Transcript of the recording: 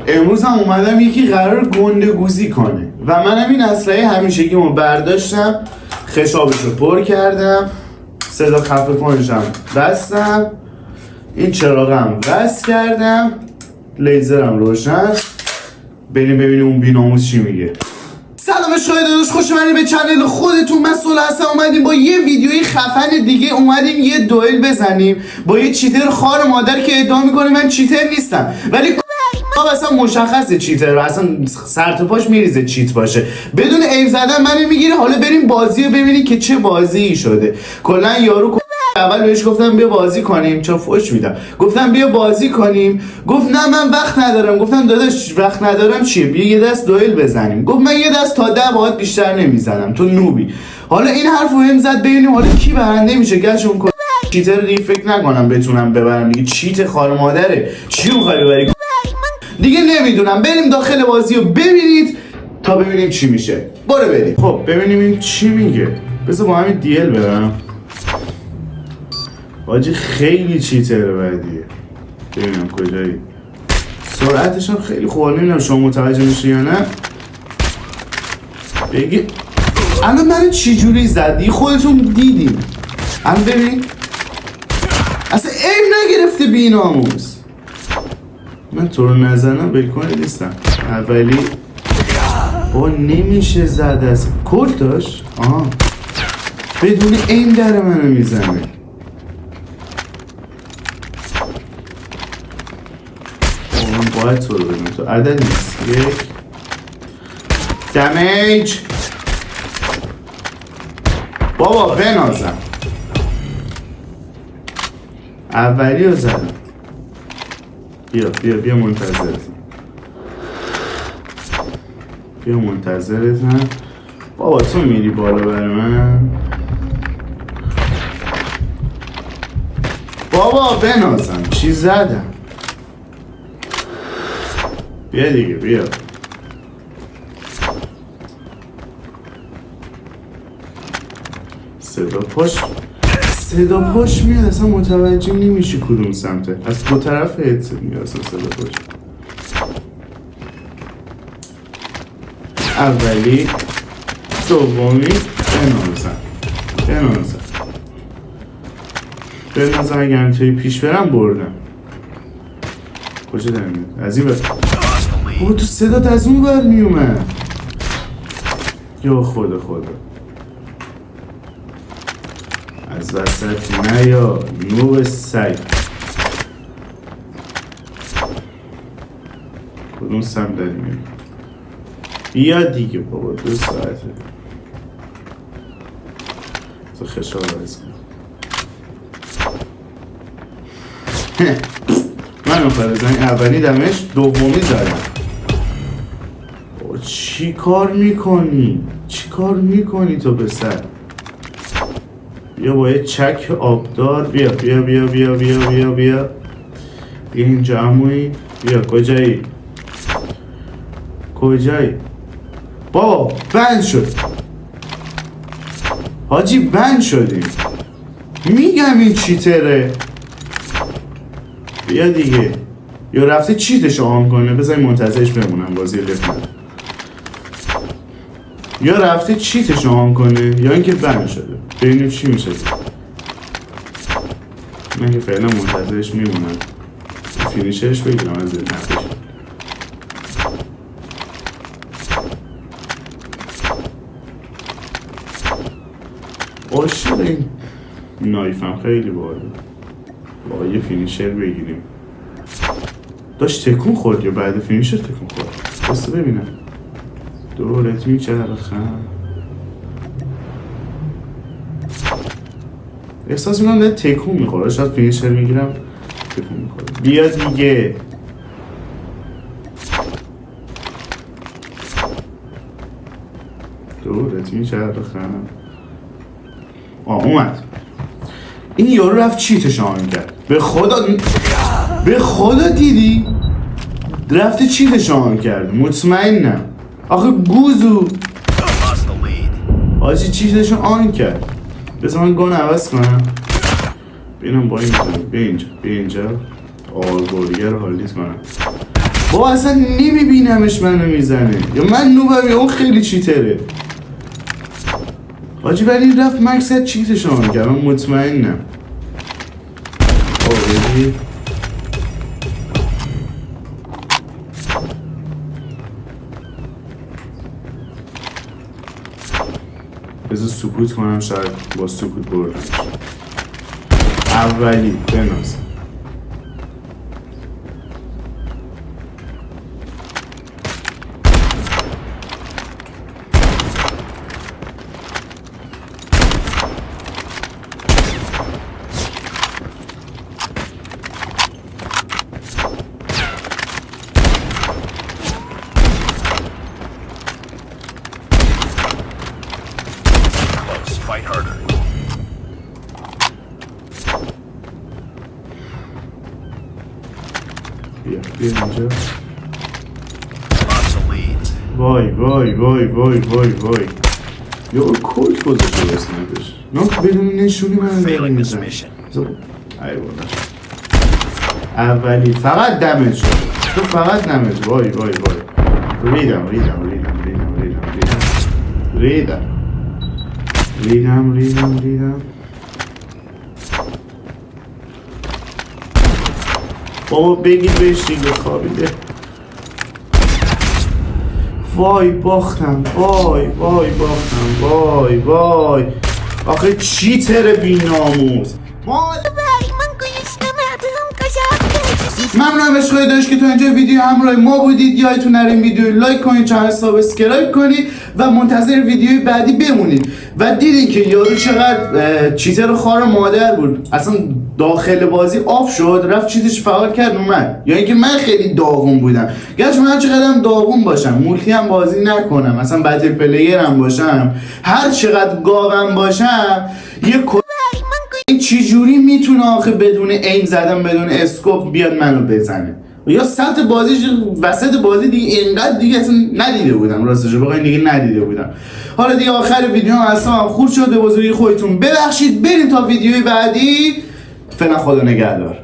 امروز هم اومدم یکی قرار گنده گوزی کنه و منم این اسلحه همیشگیمو برداشتم، خشابشو پر کردم، صدا خفه کنشم بستم، این چراغم وصل کردم، لیزرم روشن. بریم ببینیم اون بیناموس چی میگه. سلام شاهدانش، خوش اومدید به چنل خودتون. من سولا هستم. اومدیم با یه ویدیوی خفن دیگه، اومدیم یه دوئل بزنیم با یه چیتر خار مادر که ادعا میکنه من چیتر نیستم، ولی اصلا مشخصه چیتر، اصلا سر تا پاش میریزه چیت باشه. بدون ایم زدن منو میگیره. حالا بریم بازی رو ببینیم که چه بازی شده. کلا یارو اول بهش گفتم بیا بازی کنیم، چرا فوش میدم، گفتم بیا بازی کنیم، گفت نه من وقت ندارم. گفتم داداش وقت ندارم چیه، بیا یه دست دوئل بزنیم. گفت من یه دست تا 10 باهات بیشتر نمیزنم، تو نوبی. حالا این حرفو هم زد، ببینیم حالا کی برنده میشه. گشون کن چیتر دیگه فکر نکنم بتونم ببرم دیگه، چیت خار مادره. چی می‌خوای ببری دیگه نمیدونم. بریم داخل بازی رو ببینید تا ببینیم چی میشه. برو بریم. خب ببینیم این چی میگه. بذار با همین دیل برم. آجی خیلی چیتره بعدیه. ببینم کجایی. سرعتش هم خیلی خوب. نمیدونم شما متوجه میشی یا نه. بگی الان من چی جوری زدی خودتون دیدین. الان ببین اصلا ایم نگرفته بی‌ناموس. من تو رو نزنم بلکن نیستم. اولی با نمیشه زده از کل داشت. آها بدون این در منو میزنه. من باید تو رو بدونم تو عدد نیست. یک دمیج. بابا بنازم. اولی رو زدم. بیا منتظرتم. بابا تو میری بالا برای من. بابا بنازم چی زدم. بیا دیگه بیا. صدا پاش میاد، اصلا متوجه نمیشی کدوم سمته. از دو طرف هدست میاد اصلا صدا پاش. اولی دومی بنازم اگر توی پیش برم بردم. کجا دارم میاد؟ از این بر تو صدات از اون بر میومد. یا خدا از وسط نیا نوب سگ. کدوم سم داری میاد؟ بیا دیگه بابا 2 ساعته. تو خشاب عوض کن. من فرزن اولی دمش دومی زدم. چی کار میکنی تو پسر؟ بیا با یه چک آبدار. بیا اینجا عمویی. بیا کجایی؟ بابا بند شد حاجی، بند شدیم. میگم این چیتره. بیا دیگه. یا رفته چیتشو آن کنه. بذاری منتظرش بمونم بازی لفت. یا رفته چیتشو آن کنه یا اینکه بند شده. ببینیم چی میشه. من که فعلا منتظرش میمونم فینیشرش بگیرم از این نفش. عاشق این نایفم خیلی باحاله. با یه فینیشر بگیریم. داشت تکون خورد یا بعد فینیشر تکون خورد؟ بسته ببینم. دورت میچرخم. احساس میکنم داره تکون میخوره. شاید فینیشر میگیرم تکون میخوره. بیا دیگه. دورت میچرخم. اومد. این یارو رفت چیتش آن کرد. به خدا دیدی؟ رفته چیتش آن کرد. مطمئنم. آخه گوزو آجی چیتش آن کرد. بذار من گان عوض کنم. بینم با این بیا اینجا آلگوریه رو حالیت کنم. بابا اصلا نمیبینمش منو میزنه، یا من نوبم یا اون خیلی چیتره. حاجی ولی رفت مقصد چیتش آن کرد، من مطمئنم. آوردی بذار سکوت کنم، شاید با سکوت بردم. اولی بناز Fight harder. بیا اینجا. Lots of lead. وای وای وای وای وای وای یا کوک گذاشته بسنیدش نه بدون نشونی من داری Failing this میزن. mission. ای بودش اولی فقط دمج شد، تو فقط دمج. وای وای وای ریدم ریدم ریدم ریدم ریدم ریدم ریدم ریدم ریدم ریدم. بابا بگید بهش دیگه خوابیده. وای باختم، وای وای باختم، وای وای آخه چیتر بی‌ناموس. ممنونم عشقای داشت که تو اینجا ویدیو همراه ما بودید. یادتون نره این ویدیو لایک کنید، چنل سابسکرایب کنید و منتظر ویدیوی بعدی بمونید. و دیدین که یارو چقدر چیتر خار مادر بود، اصلا داخل بازی آف شد رفت چیزش فعال کرد اومد. یا اینکه من خیلی داغون بودم. گرچه من چقدر داغون باشم، مولتی هم بازی نکنم، مثلا بتل پلیر هم باشم، هر چقدر گاوم باشم، یه این چجوری میتونه آخه بدون ایم زدن بدون اسکوپ بیاد منو بزنه؟ یا سطح بازیش وسط بازی دیگه اینقدر دیگه اصلا ندیده بودم، راستش بخواین دیگه ندیده بودم. حالا دیگه آخر ویدیو اصلا خورد شده، بزرگی خودتون ببخشید. بریم تا ویدیوی بعدی. فعلا خدا نگهدار.